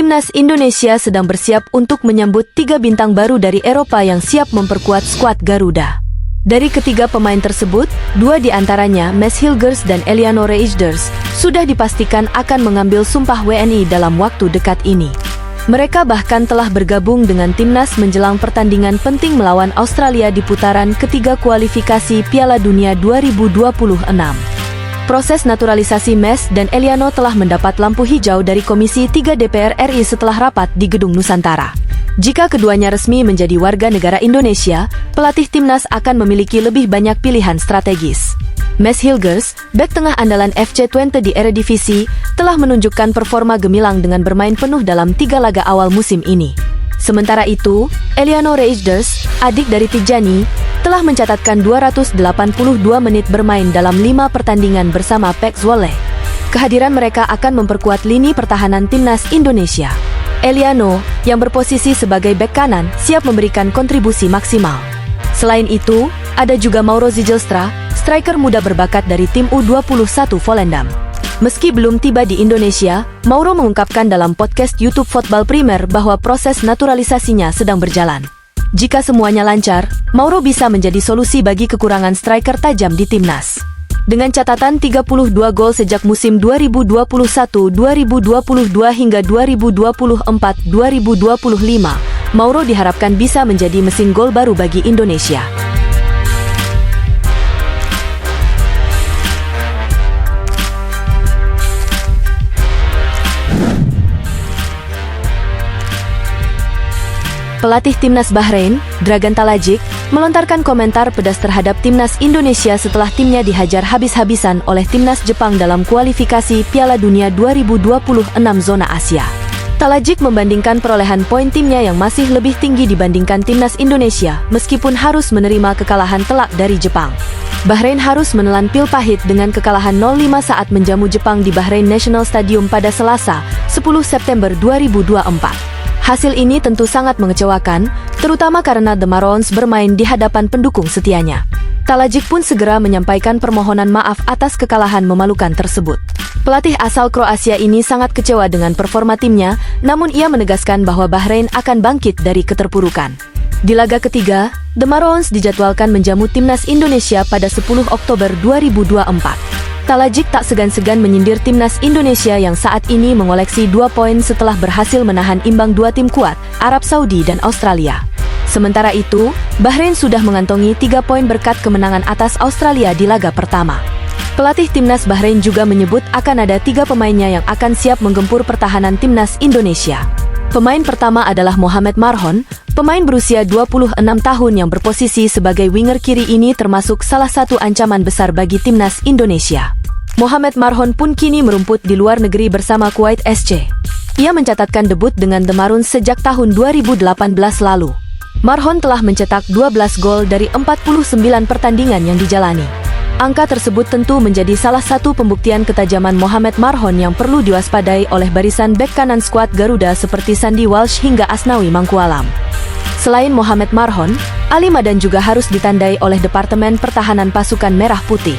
Timnas Indonesia sedang bersiap untuk menyambut 3 bintang baru dari Eropa yang siap memperkuat skuad Garuda. Dari ketiga pemain tersebut, 2 di antaranya, Mads Hilgers dan Eliano Reijnders, sudah dipastikan akan mengambil sumpah WNI dalam waktu dekat ini. Mereka bahkan telah bergabung dengan timnas menjelang pertandingan penting melawan Australia di putaran ketiga kualifikasi Piala Dunia 2026. Proses naturalisasi Mads dan Eliano telah mendapat lampu hijau dari Komisi 3 DPR RI setelah rapat di Gedung Nusantara. Jika keduanya resmi menjadi warga negara Indonesia, pelatih timnas akan memiliki lebih banyak pilihan strategis. Mads Hilgers, bek tengah andalan FC Twente di Eredivisie, telah menunjukkan performa gemilang dengan bermain penuh dalam 3 laga awal musim ini. Sementara itu, Eliano Reijnders, adik dari Tijani, telah mencatatkan 282 menit bermain dalam 5 pertandingan bersama PEC Zwolle. Kehadiran mereka akan memperkuat lini pertahanan timnas Indonesia. Eliano, yang berposisi sebagai bek kanan, siap memberikan kontribusi maksimal. Selain itu, ada juga Mauro Zijlstra, striker muda berbakat dari tim U21 Volendam. Meski belum tiba di Indonesia, Mauro mengungkapkan dalam podcast YouTube Football Premier bahwa proses naturalisasinya sedang berjalan. Jika semuanya lancar, Mauro bisa menjadi solusi bagi kekurangan striker tajam di timnas. Dengan catatan 32 gol sejak musim 2021-2022 hingga 2024-2025, Mauro diharapkan bisa menjadi mesin gol baru bagi Indonesia. Pelatih timnas Bahrain, Dragan Talajic, melontarkan komentar pedas terhadap timnas Indonesia setelah timnya dihajar habis-habisan oleh timnas Jepang dalam kualifikasi Piala Dunia 2026 zona Asia. Talajic membandingkan perolehan poin timnya yang masih lebih tinggi dibandingkan timnas Indonesia, meskipun harus menerima kekalahan telak dari Jepang. Bahrain harus menelan pil pahit dengan kekalahan 0-5 saat menjamu Jepang di Bahrain National Stadium pada Selasa, 10 September 2024. Hasil ini tentu sangat mengecewakan, terutama karena The Maroons bermain di hadapan pendukung setianya. Talajic pun segera menyampaikan permohonan maaf atas kekalahan memalukan tersebut. Pelatih asal Kroasia ini sangat kecewa dengan performa timnya, namun ia menegaskan bahwa Bahrain akan bangkit dari keterpurukan. Di laga ketiga, The Maroons dijadwalkan menjamu timnas Indonesia pada 10 Oktober 2024. Talajic tak segan-segan menyindir timnas Indonesia yang saat ini mengoleksi 2 poin setelah berhasil menahan imbang 2 tim kuat, Arab Saudi dan Australia. Sementara itu, Bahrain sudah mengantongi 3 poin berkat kemenangan atas Australia di laga pertama. Pelatih timnas Bahrain juga menyebut akan ada 3 pemainnya yang akan siap menggempur pertahanan timnas Indonesia. Pemain pertama adalah Mohamed Marhon, pemain berusia 26 tahun yang berposisi sebagai winger kiri ini termasuk salah satu ancaman besar bagi timnas Indonesia. Mohamed Marhon pun kini merumput di luar negeri bersama Kuwait SC. Ia mencatatkan debut dengan The Maroons sejak tahun 2018 lalu. Marhon telah mencetak 12 gol dari 49 pertandingan yang dijalani. Angka tersebut tentu menjadi salah satu pembuktian ketajaman Mohamed Marhon yang perlu diwaspadai oleh barisan bek kanan skuad Garuda seperti Sandy Walsh hingga Asnawi Mangkualam. Selain Mohamed Marhon, Ali Madan juga harus ditandai oleh Departemen Pertahanan Pasukan Merah Putih.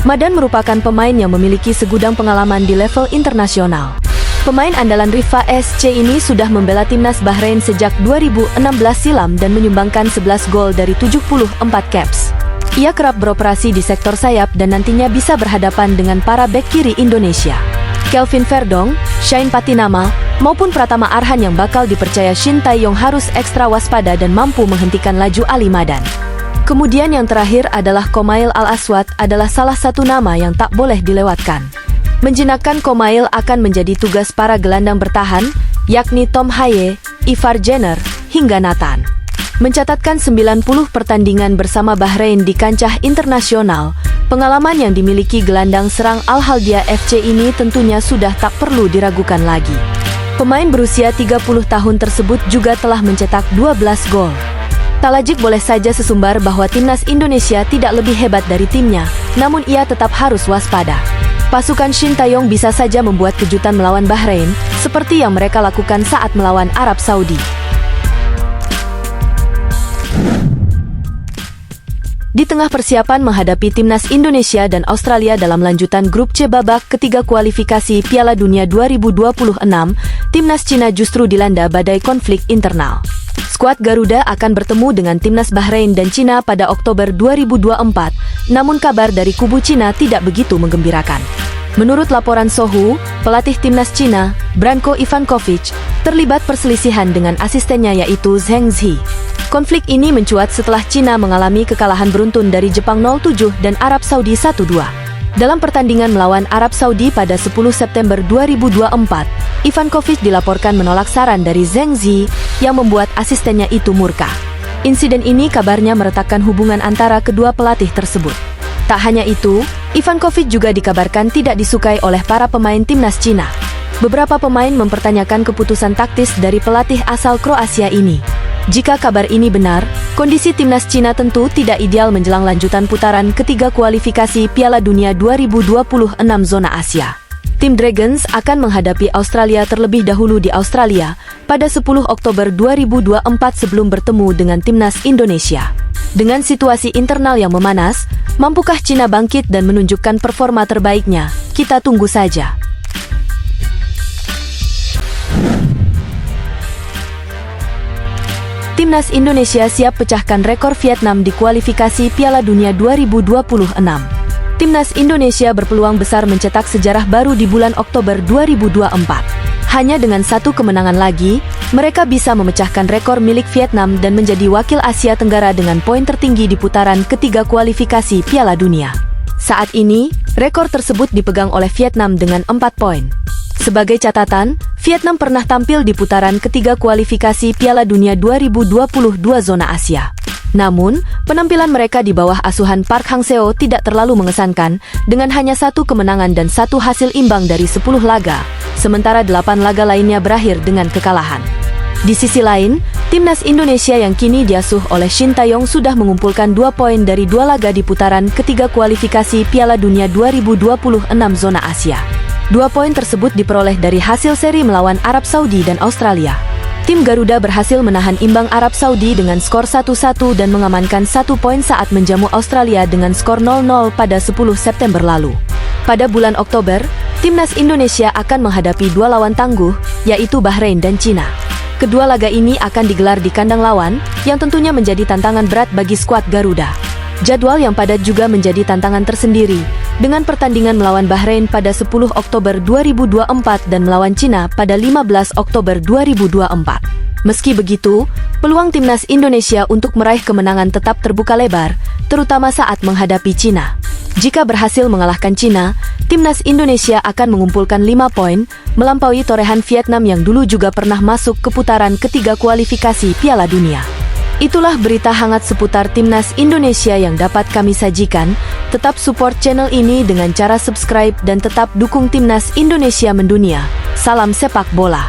Madan merupakan pemain yang memiliki segudang pengalaman di level internasional. Pemain andalan Rifa SC ini sudah membela timnas Bahrain sejak 2016 silam dan menyumbangkan 11 gol dari 74 caps. Ia kerap beroperasi di sektor sayap dan nantinya bisa berhadapan dengan para bek kiri Indonesia. Kelvin Verdong, Shane Patinama, maupun Pratama Arhan yang bakal dipercaya Shin Tae-yong harus ekstra waspada dan mampu menghentikan laju Ali Madan. Kemudian yang terakhir adalah Komail Al-Aswad adalah salah satu nama yang tak boleh dilewatkan. Menjinakkan Komail akan menjadi tugas para gelandang bertahan, yakni Tom Haye, Ivar Jenner, hingga Nathan. Mencatatkan 90 pertandingan bersama Bahrain di kancah internasional, pengalaman yang dimiliki gelandang serang Al-Haldia FC ini tentunya sudah tak perlu diragukan lagi. Pemain berusia 30 tahun tersebut juga telah mencetak 12 gol. Talajic boleh saja sesumbar bahwa timnas Indonesia tidak lebih hebat dari timnya, namun ia tetap harus waspada. Pasukan Shin Tae-yong bisa saja membuat kejutan melawan Bahrain, seperti yang mereka lakukan saat melawan Arab Saudi. Di tengah persiapan menghadapi timnas Indonesia dan Australia dalam lanjutan grup C babak ketiga kualifikasi Piala Dunia 2026, timnas Cina justru dilanda badai konflik internal. Skuad Garuda akan bertemu dengan timnas Bahrain dan Cina pada Oktober 2024, namun kabar dari kubu Cina tidak begitu menggembirakan. Menurut laporan Sohu, pelatih timnas Cina, Branko Ivankovic, terlibat perselisihan dengan asistennya yaitu Zheng Zhi. Konflik ini mencuat setelah Cina mengalami kekalahan beruntun dari Jepang 0-7 dan Arab Saudi 1-2. Dalam pertandingan melawan Arab Saudi pada 10 September 2024, Ivankovic dilaporkan menolak saran dari Zheng Zhi yang membuat asistennya itu murka. Insiden ini kabarnya meretakkan hubungan antara kedua pelatih tersebut. Tak hanya itu, Ivankovic juga dikabarkan tidak disukai oleh para pemain timnas Cina. Beberapa pemain mempertanyakan keputusan taktis dari pelatih asal Kroasia ini. Jika kabar ini benar, kondisi timnas Cina tentu tidak ideal menjelang lanjutan putaran ketiga kualifikasi Piala Dunia 2026 zona Asia. Tim Dragons akan menghadapi Australia terlebih dahulu di Australia pada 10 Oktober 2024 sebelum bertemu dengan timnas Indonesia. Dengan situasi internal yang memanas, mampukah Cina bangkit dan menunjukkan performa terbaiknya? Kita tunggu saja. Timnas Indonesia siap pecahkan rekor Vietnam di kualifikasi Piala Dunia 2026. Timnas Indonesia berpeluang besar mencetak sejarah baru di bulan Oktober 2024. Hanya dengan satu kemenangan lagi, mereka bisa memecahkan rekor milik Vietnam dan menjadi wakil Asia Tenggara dengan poin tertinggi di putaran ketiga kualifikasi Piala Dunia. Saat ini, rekor tersebut dipegang oleh Vietnam dengan 4 poin. Sebagai catatan, Vietnam pernah tampil di putaran ketiga kualifikasi Piala Dunia 2022 zona Asia. Namun, penampilan mereka di bawah asuhan Park Hang-seo tidak terlalu mengesankan, dengan hanya 1 kemenangan dan 1 hasil imbang dari 10 laga, sementara 8 laga lainnya berakhir dengan kekalahan. Di sisi lain, timnas Indonesia yang kini diasuh oleh Shin Tae-yong sudah mengumpulkan 2 poin dari 2 laga di putaran ketiga kualifikasi Piala Dunia 2026 zona Asia. 2 poin tersebut diperoleh dari hasil seri melawan Arab Saudi dan Australia. Tim Garuda berhasil menahan imbang Arab Saudi dengan skor 1-1 dan mengamankan 1 poin saat menjamu Australia dengan skor 0-0 pada 10 September lalu. Pada bulan Oktober, timnas Indonesia akan menghadapi 2 lawan tangguh, yaitu Bahrain dan Cina. Kedua laga ini akan digelar di kandang lawan, yang tentunya menjadi tantangan berat bagi skuad Garuda. Jadwal yang padat juga menjadi tantangan tersendiri, dengan pertandingan melawan Bahrain pada 10 Oktober 2024 dan melawan Cina pada 15 Oktober 2024. Meski begitu, peluang timnas Indonesia untuk meraih kemenangan tetap terbuka lebar, terutama saat menghadapi Cina. Jika berhasil mengalahkan Cina, timnas Indonesia akan mengumpulkan 5 poin, melampaui torehan Vietnam yang dulu juga pernah masuk ke putaran ketiga kualifikasi Piala Dunia. Itulah berita hangat seputar timnas Indonesia yang dapat kami sajikan. Tetap support channel ini dengan cara subscribe dan tetap dukung timnas Indonesia mendunia. Salam sepak bola.